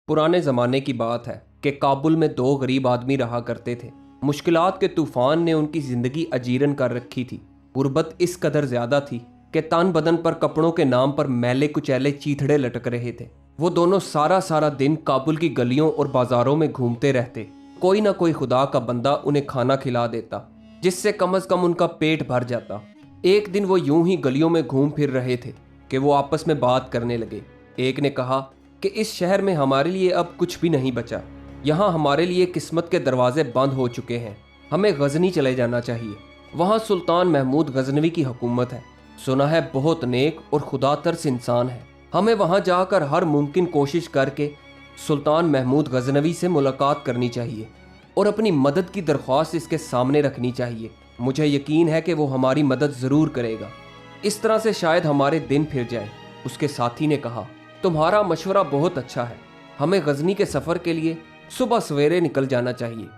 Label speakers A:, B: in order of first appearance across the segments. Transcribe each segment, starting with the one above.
A: पुराने ज़माने की बात है कि काबुल में दो गरीब आदमी रहा करते थे। मुश्किलात के तूफान ने उनकी ज़िंदगी अजीरन कर रखी थी। गुर्बत इस कदर ज़्यादा थी कि तन बदन पर कपड़ों के नाम पर मैले कुचैले चीथड़े लटक रहे थे। वो दोनों सारा सारा दिन काबुल की गलियों और बाजारों में घूमते रहते। कोई ना कोई खुदा का बंदा उन्हें खाना खिला देता, जिससे कम अज़ कम उनका पेट भर जाता। एक दिन वो यूं ही गलियों में घूम फिर रहे थे कि वो आपस में बात करने लगे। एक ने कहा कि इस शहर में हमारे लिए अब कुछ भी नहीं बचा। यहाँ हमारे लिए किस्मत के दरवाजे बंद हो चुके हैं। हमें गजनी चले जाना चाहिए। वहाँ सुल्तान महमूद गजनवी की हुकूमत है। सुना है बहुत नेक और खुदा तरस इंसान है। हमें वहाँ जाकर हर मुमकिन कोशिश करके सुल्तान महमूद गजनवी से मुलाकात करनी चाहिए और अपनी मदद की दरख्वास्त इसके सामने रखनी चाहिए। मुझे यकीन है कि वो हमारी मदद ज़रूर करेगा। इस तरह से शायद हमारे दिन फिर जाएं। उसके साथी ने कहा, तुम्हारा मशवरा बहुत अच्छा है। हमें गजनी के सफ़र के लिए सुबह सवेरे निकल जाना चाहिए।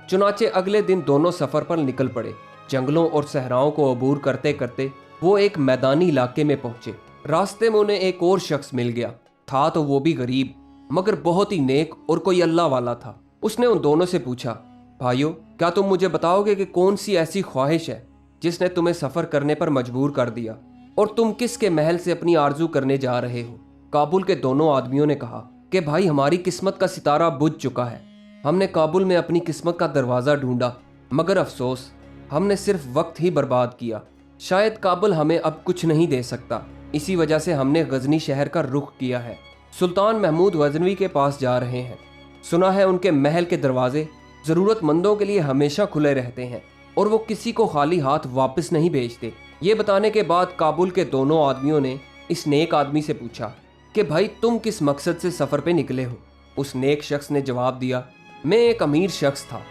A: चुनाचे अगले दिन दोनों सफ़र पर निकल पड़े। जंगलों और सहराओं को अबूर करते करते वो एक मैदानी इलाके में पहुंचे। रास्ते में उन्हें एक और शख्स मिल गया। था तो वो भी गरीब, मगर बहुत ही नेक और कोई अल्लाह वाला था। उसने उन दोनों से पूछा, भाइयों, क्या तुम मुझे बताओगे कि कौन सी ऐसी ख्वाहिश है जिसने तुम्हें सफ़र करने पर मजबूर कर दिया, और तुम किसके महल से अपनी आरजू करने जा रहे हो? काबुल के दोनों आदमियों ने कहा कि भाई, हमारी किस्मत का सितारा बुझ चुका है। हमने काबुल में अपनी किस्मत का दरवाज़ा ढूंढा, मगर अफसोस, हमने सिर्फ वक्त ही बर्बाद किया। शायद काबुल हमें अब कुछ नहीं दे सकता। इसी वजह से हमने गजनी शहर का रुख किया है। सुल्तान महमूद गजनवी के पास जा रहे हैं। सुना है उनके महल के दरवाजे ज़रूरतमंदों के लिए हमेशा खुले रहते हैं और वो किसी को खाली हाथ वापस नहीं भेजते। ये बताने के बाद काबुल के दोनों आदमियों ने इस नेक आदमी से पूछा कि भाई, तुम किस मकसद से सफ़र पे निकले हो? उस नेक शख्स ने जवाब दिया, मैं एक अमीर शख्स था,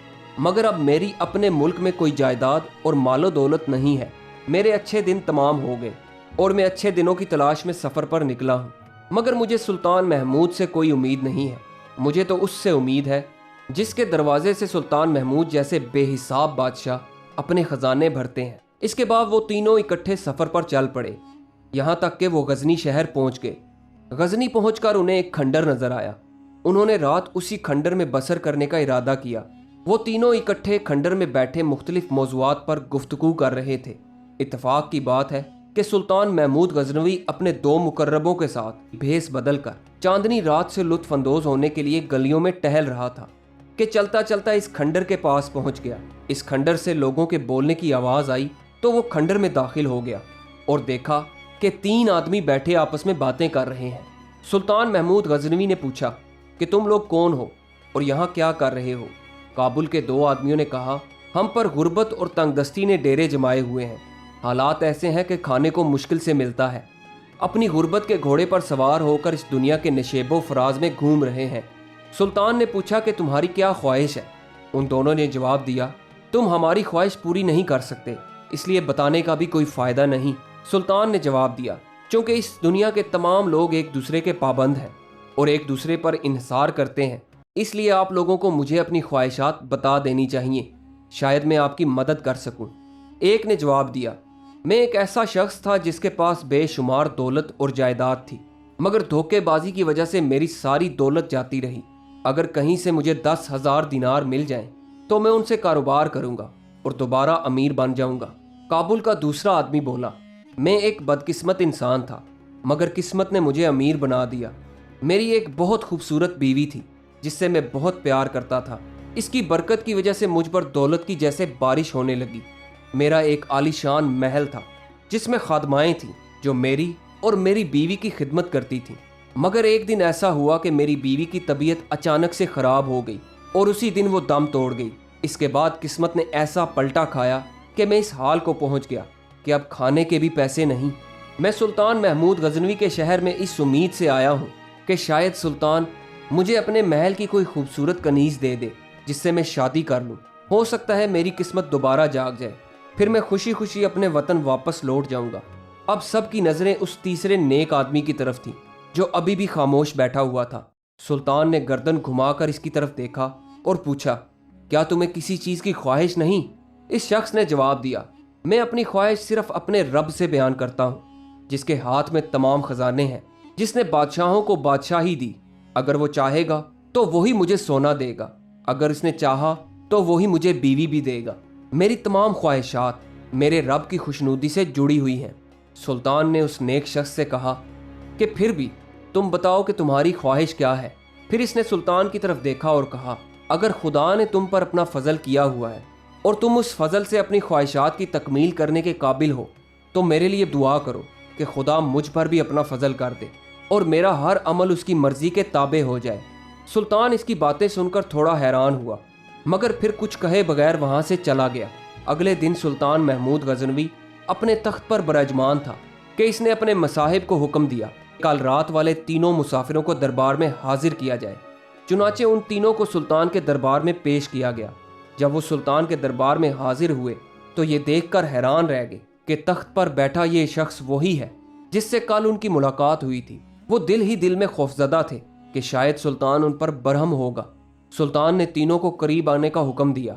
A: मगर अब मेरी अपने मुल्क में कोई जायदाद और मालो दौलत नहीं है। मेरे अच्छे दिन तमाम हो गए और मैं अच्छे दिनों की तलाश में सफ़र पर निकला हूँ। मगर मुझे सुल्तान महमूद से कोई उम्मीद नहीं है। मुझे तो उससे उम्मीद है जिसके दरवाजे से सुल्तान महमूद जैसे बेहिसाब बादशाह अपने ख़जाने भरते हैं। इसके बाद वो तीनों इकट्ठे सफ़र पर चल पड़े, यहाँ तक कि वो गजनी शहर पहुँच गए। गजनी पहुंचकर उन्हें एक खंडर नजर आया। उन्होंने रात उसी खंडर में बसर करने का इरादा किया। वो तीनों इकट्ठे खंडर में बैठे मुख्तलिफ मौज़ूआत पर गुफ्तगू कर रहे थे। इत्तफाक की बात है कि सुल्तान महमूद गजनवी अपने दो मुकर्रबों के साथ भेस बदल कर चांदनी रात से लुत्फ अंदोज होने के लिए गलियों में टहल रहा था कि चलता चलता इस खंडर के पास पहुंच गया। इस खंडर से लोगों के बोलने की आवाज़ आई तो वो खंडर में दाखिल हो गया और देखा कि तीन आदमी बैठे आपस में बातें कर रहे हैं। सुल्तान महमूद गजनवी ने पूछा कि तुम लोग कौन हो और यहाँ क्या कर रहे हो? काबुल के दो आदमियों ने कहा, हम पर गुर्बत और तंगदस्ती ने डेरे जमाए हुए हैं। हालात ऐसे हैं कि खाने को मुश्किल से मिलता है। अपनी गुर्बत के घोड़े पर सवार होकर इस दुनिया के नशेबो फराज में घूम रहे हैं। सुल्तान ने पूछा कि तुम्हारी क्या ख्वाहिश है? उन दोनों ने जवाब दिया, तुम हमारी ख्वाहिश पूरी नहीं कर सकते, इसलिए बताने का भी कोई फ़ायदा नहीं। सुल्तान ने जवाब दिया, क्योंकि इस दुनिया के तमाम लोग एक दूसरे के पाबंद हैं और एक दूसरे पर इन्हिसार करते हैं, इसलिए आप लोगों को मुझे अपनी ख्वाहिशात बता देनी चाहिए, शायद मैं आपकी मदद कर सकूं। एक ने जवाब दिया, मैं एक ऐसा शख्स था जिसके पास बेशुमार दौलत और जायदाद थी, मगर धोखेबाजी की वजह से मेरी सारी दौलत जाती रही। अगर कहीं से मुझे 10,000 दिनार मिल जाएं तो मैं उनसे कारोबार करूंगा और दोबारा अमीर बन जाऊंगा। काबुल का दूसरा आदमी बोला, मैं एक बदकिस्मत इंसान था, मगर किस्मत ने मुझे अमीर बना दिया। मेरी एक बहुत खूबसूरत बीवी थी जिससे मैं बहुत प्यार करता था। इसकी बरकत की वजह से मुझ पर दौलत की जैसे बारिश होने लगी। मेरा एक आलीशान महल था जिसमें खादमाएँ थीं जो मेरी और मेरी बीवी की खिदमत करती थीं। मगर एक दिन ऐसा हुआ कि मेरी बीवी की तबीयत अचानक से ख़राब हो गई और उसी दिन वो दम तोड़ गई। इसके बाद किस्मत ने ऐसा पलटा खाया कि मैं इस हाल को पहुंच गया कि अब खाने के भी पैसे नहीं। मैं सुल्तान महमूद गजनवी के शहर में इस उम्मीद से आया हूँ कि शायद सुल्तान मुझे अपने महल की कोई खूबसूरत कनीज़ दे दे जिससे मैं शादी कर लूँ। हो सकता है मेरी किस्मत दोबारा जाग जाए, फिर मैं खुशी खुशी अपने वतन वापस लौट जाऊँगा। अब सब की नज़रें उस तीसरे नेक आदमी की तरफ थीं जो अभी भी खामोश बैठा हुआ था। सुल्तान ने गर्दन घुमाकर इसकी तरफ देखा और पूछा, क्या तुम्हें किसी चीज़ की ख्वाहिश नहीं? इस शख्स ने जवाब दिया, मैं अपनी ख्वाहिश सिर्फ अपने रब से बयान करता हूँ जिसके हाथ में तमाम खजाने हैं, जिसने बादशाहों को बादशाही दी اگر وہ چاہے گا تو وہی مجھے سونا دے گا، اگر اس نے چاہا تو وہی مجھے بیوی بھی دے گا۔ میری تمام خواہشات میرے رب کی خوشنودی سے جڑی ہوئی ہیں۔ سلطان نے اس نیک شخص سے کہا کہ پھر بھی تم بتاؤ کہ تمہاری خواہش کیا ہے؟ پھر اس نے سلطان کی طرف دیکھا اور کہا، اگر خدا نے تم پر اپنا فضل کیا ہوا ہے اور تم اس فضل سے اپنی خواہشات کی تکمیل کرنے کے قابل ہو تو میرے لیے دعا کرو کہ خدا مجھ پر بھی اپنا فضل کر دے اور میرا ہر عمل اس کی مرضی کے تابع ہو جائے۔ سلطان اس کی باتیں سن کر تھوڑا حیران ہوا، مگر پھر کچھ کہے بغیر وہاں سے چلا گیا۔ اگلے دن سلطان محمود غزنوی اپنے تخت پر براجمان تھا کہ اس نے اپنے مصاحب کو حکم دیا کل رات والے تینوں مسافروں کو دربار میں حاضر کیا جائے۔ چنانچہ ان تینوں کو سلطان کے دربار میں پیش کیا گیا۔ جب وہ سلطان کے دربار میں حاضر ہوئے تو یہ دیکھ کر حیران رہ گئے کہ تخت پر بیٹھا یہ شخص وہی ہے جس سے کل ان کی ملاقات ہوئی تھی۔ وہ دل ہی دل میں خوفزدہ تھے کہ شاید سلطان ان پر برہم ہوگا۔ سلطان نے تینوں کو قریب آنے کا حکم دیا۔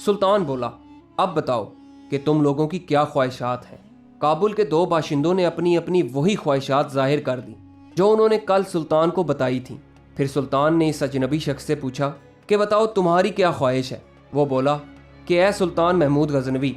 A: سلطان بولا، اب بتاؤ کہ تم لوگوں کی کیا خواہشات ہیں؟ کابل کے دو باشندوں نے اپنی اپنی وہی خواہشات ظاہر کر دی جو انہوں نے کل سلطان کو بتائی تھیں۔ پھر سلطان نے اس اجنبی شخص سے پوچھا کہ بتاؤ تمہاری کیا خواہش ہے؟ وہ بولا کہ اے سلطان محمود غزنوی،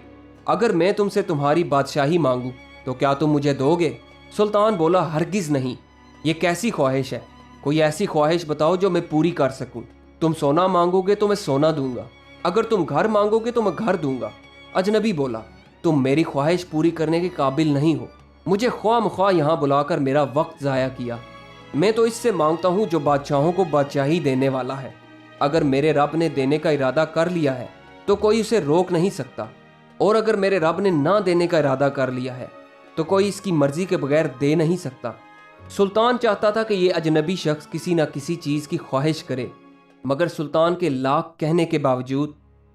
A: اگر میں تم سے تمہاری بادشاہی مانگوں تو کیا تم مجھے دو گے؟ سلطان بولا، ہرگز نہیں، یہ کیسی خواہش ہے؟ کوئی ایسی خواہش بتاؤ جو میں پوری کر سکوں۔ تم سونا مانگو گے تو میں سونا دوں گا، اگر تم گھر مانگو گے تو میں گھر دوں گا۔ اجنبی بولا، تم میری خواہش پوری کرنے کے قابل نہیں ہو، مجھے خواہ مخواہ یہاں بلا کر میرا وقت ضائع کیا۔ میں تو اس سے مانگتا ہوں جو بادشاہوں کو بادشاہی دینے والا ہے۔ اگر میرے رب نے دینے کا ارادہ کر لیا ہے تو کوئی اسے روک نہیں سکتا، اور اگر میرے رب نے نہ دینے کا ارادہ کر لیا ہے تو کوئی اس کی مرضی کے بغیر دے نہیں سکتا۔ سلطان چاہتا تھا کہ یہ اجنبی شخص کسی نہ کسی چیز کی خواہش کرے، مگر سلطان کے لاکھ کہنے کے باوجود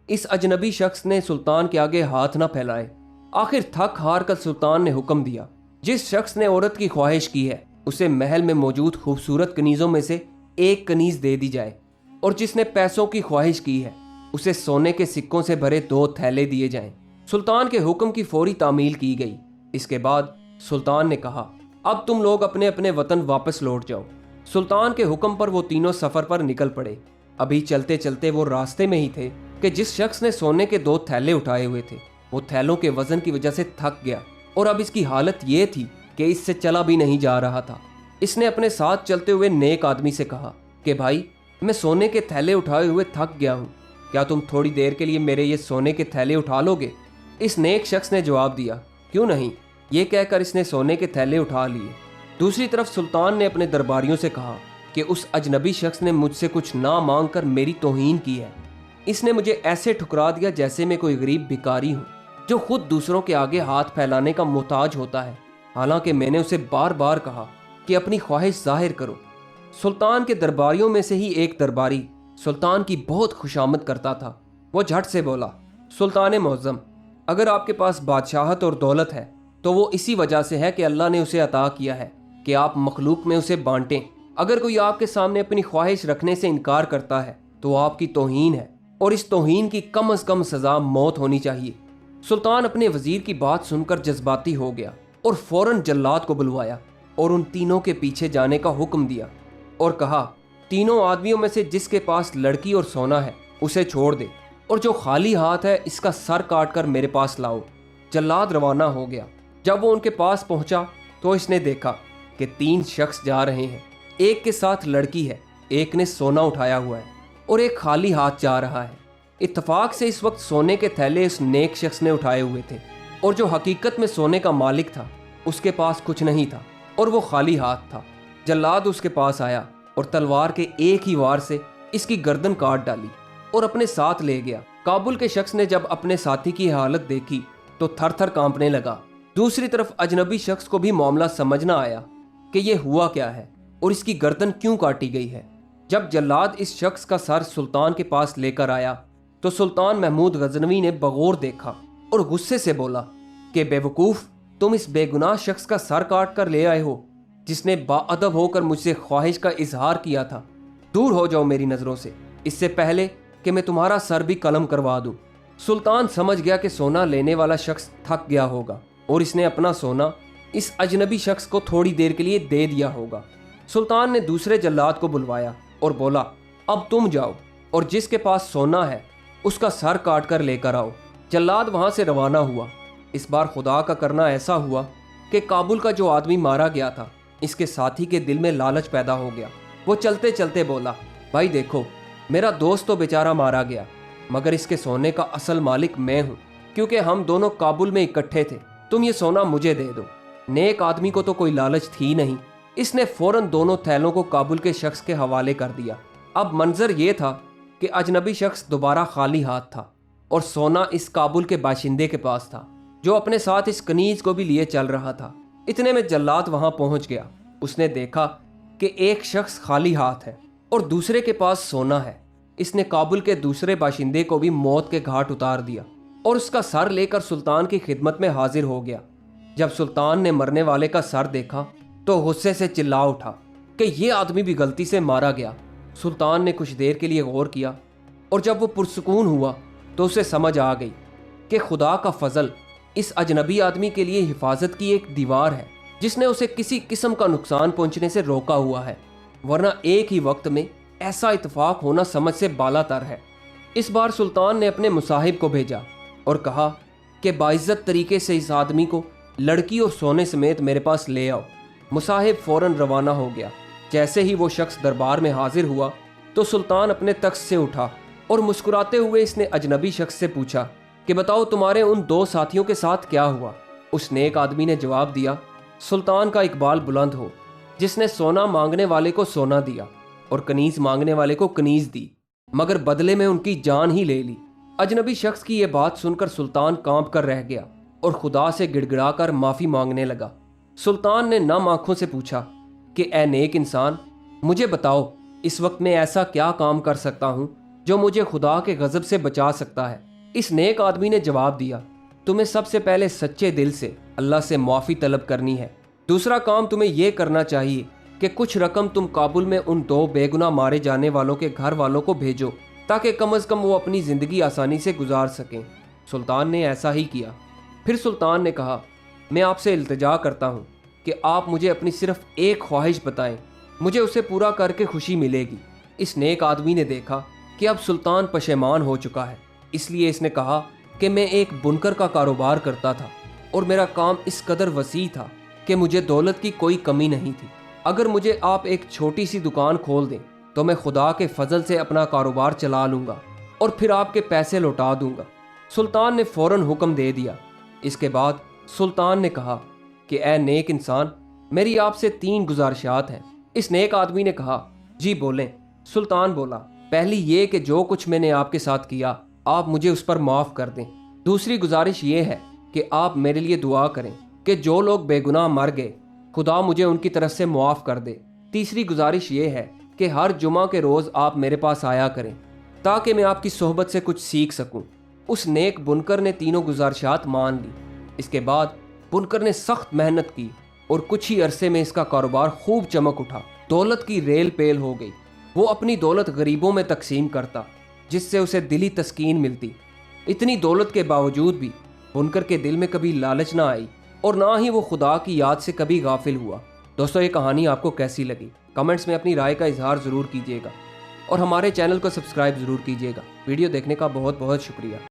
A: اس اجنبی شخص نے سلطان کے آگے ہاتھ نہ پھیلائے۔ آخر تھک ہار کر سلطان نے حکم دیا، جس شخص نے عورت کی خواہش کی ہے اسے محل میں موجود خوبصورت کنیزوں میں سے ایک کنیز دے دی جائے، اور جس نے پیسوں کی خواہش کی ہے اسے سونے کے سکوں سے بھرے 2 تھیلے دیے جائیں۔ سلطان کے حکم کی فوری تعمیل کی گئی۔ اس کے بعد سلطان نے کہا، اب تم لوگ اپنے اپنے وطن واپس لوٹ جاؤ۔ سلطان کے حکم پر وہ تینوں سفر پر نکل پڑے۔ ابھی چلتے چلتے وہ راستے میں ہی تھے کہ جس شخص نے سونے کے 2 تھیلے اٹھائے ہوئے تھے وہ تھیلوں کے وزن کی وجہ سے تھک گیا، اور اب اس کی حالت یہ تھی کہ اس سے چلا بھی نہیں جا رہا تھا۔ اس نے اپنے ساتھ چلتے ہوئے نیک آدمی سے کہا کہ بھائی، میں سونے کے تھیلے اٹھائے ہوئے تھک گیا ہوں، کیا تم تھوڑی دیر کے لیے میرے یہ سونے کے تھیلے اٹھا لو گے؟ اس نیک شخص نے جواب دیا، کیوں نہیں۔ یہ کہہ کر اس نے سونے کے تھیلے اٹھا لیے۔ دوسری طرف سلطان نے اپنے درباریوں سے کہا کہ اس اجنبی شخص نے مجھ سے کچھ نہ مانگ کر میری توہین کی ہے۔ اس نے مجھے ایسے ٹھکرا دیا جیسے میں کوئی غریب بھکاری ہوں جو خود دوسروں کے آگے ہاتھ پھیلانے کا محتاج ہوتا ہے، حالانکہ میں نے اسے بار بار کہا کہ اپنی خواہش ظاہر کرو۔ سلطان کے درباریوں میں سے ہی ایک درباری سلطان کی بہت خوشامد کرتا تھا۔ وہ جھٹ سے بولا، سلطان معظم، اگر آپ کے پاس بادشاہت اور دولت ہے تو وہ اسی وجہ سے ہے کہ اللہ نے اسے عطا کیا ہے کہ آپ مخلوق میں اسے بانٹیں۔ اگر کوئی آپ کے سامنے اپنی خواہش رکھنے سے انکار کرتا ہے تو وہ آپ کی توہین ہے، اور اس توہین کی کم از کم سزا موت ہونی چاہیے۔ سلطان اپنے وزیر کی بات سن کر جذباتی ہو گیا اور فوراً جلاد کو بلوایا اور ان تینوں کے پیچھے جانے کا حکم دیا اور کہا، تینوں آدمیوں میں سے جس کے پاس لڑکی اور سونا ہے اسے چھوڑ دے، اور جو خالی ہاتھ ہے اس کا سر کاٹ کر میرے پاس لاؤ۔ جلاد روانہ ہو گیا۔ جب وہ ان کے پاس پہنچا تو اس نے دیکھا کہ 3 شخص جا رہے ہیں۔ ایک کے ساتھ لڑکی ہے، ایک نے سونا اٹھایا ہوا ہے اور ایک خالی ہاتھ جا رہا ہے۔ اتفاق سے اس وقت سونے کے تھیلے اس نیک شخص نے اٹھائے ہوئے تھے، اور جو حقیقت میں سونے کا مالک تھا اس کے پاس کچھ نہیں تھا اور وہ خالی ہاتھ تھا۔ جلاد اس کے پاس آیا اور تلوار کے ایک ہی وار سے اس کی گردن کاٹ ڈالی اور اپنے ساتھ لے گیا۔ کابل کے شخص نے جب اپنے ساتھی کی حالت دیکھی تو تھر تھر کانپنے لگا۔ دوسری طرف اجنبی شخص کو بھی معاملہ سمجھ نہ آیا کہ یہ ہوا کیا ہے اور اس کی گردن کیوں کاٹی گئی ہے۔ جب جلاد اس شخص کا سر سلطان کے پاس لے کر آیا تو سلطان محمود غزنوی نے بغور دیکھا اور غصے سے بولا کہ بے وقوف، تم اس بے گناہ شخص کا سر کاٹ کر لے آئے ہو جس نے با ادب ہو کر مجھ سے خواہش کا اظہار کیا تھا۔ دور ہو جاؤ میری نظروں سے، اس سے پہلے کہ میں تمہارا سر بھی قلم کروا دوں۔ سلطان سمجھ گیا کہ سونا لینے والا شخص تھک گیا ہوگا اور اس نے اپنا سونا اس اجنبی شخص کو تھوڑی دیر کے لیے دے دیا ہوگا۔ सुल्तान ने दूसरे जल्लाद को बुलवाया और बोला, अब तुम जाओ और जिसके पास सोना है उसका सर काट कर लेकर आओ। जल्लाद वहां से रवाना हुआ। इस बार खुदा का करना ऐसा हुआ कि काबुल का जो आदमी मारा गया था, इसके साथी के दिल में लालच पैदा हो गया। वो चलते चलते बोला, भाई देखो, मेरा दोस्त तो बेचारा मारा गया, मगर इसके सोने का असल मालिक मैं हूँ, क्योंकि हम दोनों काबुल में इकट्ठे थे। तुम ये सोना मुझे दे दो। नेक आदमी को तो कोई लालच थी नहीं। इसने फौरन दोनों थैलों को काबुल के शख्स के हवाले कर दिया। अब मंजर ये था कि अजनबी शख्स दोबारा खाली हाथ था और सोना इस काबुल के बाशिंदे के पास था, जो अपने साथ इस कनीज को भी लिए चल रहा था। इतने में जल्लाद वहां पहुंच गया। उसने देखा कि एक शख्स खाली हाथ है और दूसरे के पास सोना है। इसने काबुल के दूसरे बाशिंदे को भी मौत के घाट उतार दिया और उसका सर लेकर सुल्तान की खिदमत में हाजिर हो गया। जब सुल्तान ने मरने वाले का सर देखा तो गुस्से से चिल्ला उठा कि यह आदमी भी गलती से मारा गया। सुल्तान ने कुछ देर के लिए गौर किया और जब वो पुरसुकून हुआ तो उसे समझ आ गई कि खुदा का फजल इस अजनबी आदमी के लिए हिफाजत की एक दीवार है, जिसने उसे किसी किस्म का नुकसान पहुंचने से रोका हुआ है, वरना एक ही वक्त में ऐसा इत्तेफाक होना समझ से बालातर है। इस बार सुल्तान ने अपने मुसाहिब को भेजा और कहा कि बाइज्जत तरीके से इस आदमी को लड़की और सोने समेत मेरे पास ले आओ। मुसाहिब फौरन रवाना हो गया। जैसे ही वो शख्स दरबार में हाजिर हुआ तो सुल्तान अपने तख्त से उठा और मुस्कुराते हुए इसने अजनबी शख्स से पूछा कि बताओ, तुम्हारे उन दो साथियों के साथ क्या हुआ। उस नेक आदमी ने जवाब दिया, सुल्तान का इकबाल बुलंद हो, जिसने सोना मांगने वाले को सोना दिया और कनीज मांगने वाले को कनीज दी, मगर बदले में उनकी जान ही ले ली। अजनबी शख्स की यह बात सुनकर सुल्तान कांप कर रह गया और खुदा से गिड़गिड़ाकर माफ़ी मांगने लगा। सुल्तान ने नम आंखों से पूछा कि ए नेक इंसान, मुझे बताओ, इस वक्त मैं ऐसा क्या काम कर सकता हूँ जो मुझे खुदा के गज़ब से बचा सकता है। इस नेक आदमी ने जवाब दिया, तुम्हें सबसे पहले सच्चे दिल से अल्लाह से माफ़ी तलब करनी है। दूसरा काम तुम्हें यह करना चाहिए कि कुछ रकम तुम काबुल में उन दो बेगुनाह मारे जाने वालों के घर वालों को भेजो, ताकि कम अज़ कम वो अपनी ज़िंदगी आसानी से गुजार सकें। सुल्तान ने ऐसा ही किया। फिर सुल्तान ने कहा, मैं आपसे इल्तिजा करता हूँ कि आप मुझे अपनी सिर्फ एक ख्वाहिश बताएं, मुझे उसे पूरा करके खुशी मिलेगी। इस नेक आदमी ने देखा कि अब सुल्तान पशेमान हो चुका है, इसलिए इसने कहा कि मैं एक बुनकर का कारोबार करता था और मेरा काम इस कदर वसी था कि मुझे दौलत की कोई कमी नहीं थी। अगर मुझे आप एक छोटी सी दुकान खोल दें तो मैं खुदा के फजल से अपना कारोबार चला लूँगा और फिर आपके पैसे लौटा दूँगा। सुल्तान ने फौरन हुक्म दे दिया। इसके बाद सुल्तान ने कहा कि ए नेक इंसान, मेरी आपसे 3 गुजारिशात हैं। इस नेक आदमी ने कहा, जी बोलें। सुल्तान बोला, पहली ये कि जो कुछ मैंने आपके साथ किया आप मुझे उस पर माफ़ कर दें। दूसरी गुजारिश ये है कि आप मेरे लिए दुआ करें कि जो लोग बेगुनाह मर गए खुदा मुझे उनकी तरफ से मुआफ़ कर दे। तीसरी गुजारिश ये है कि हर जुमा के रोज़ आप मेरे पास आया करें ताकि मैं आपकी सोहबत से कुछ सीख सकूं। उस नेक बुनकर ने तीनों गुजारिशात मान ली। इसके बाद बुनकर ने सख्त मेहनत की और कुछ ही अरसे में इसका कारोबार खूब चमक उठा। दौलत की रेल पेल हो गई। वो अपनी दौलत गरीबों में तकसीम करता, जिससे उसे दिली तस्कीन मिलती। इतनी दौलत के बावजूद भी बुनकर के दिल में कभी लालच ना आई और ना ही वो खुदा की याद से कभी गाफिल हुआ। दोस्तों, ये कहानी आपको कैसी लगी? कमेंट्स में अपनी राय का इजहार ज़रूर कीजिएगा और हमारे चैनल को सब्सक्राइब ज़रूर कीजिएगा। वीडियो देखने का बहुत बहुत शुक्रिया।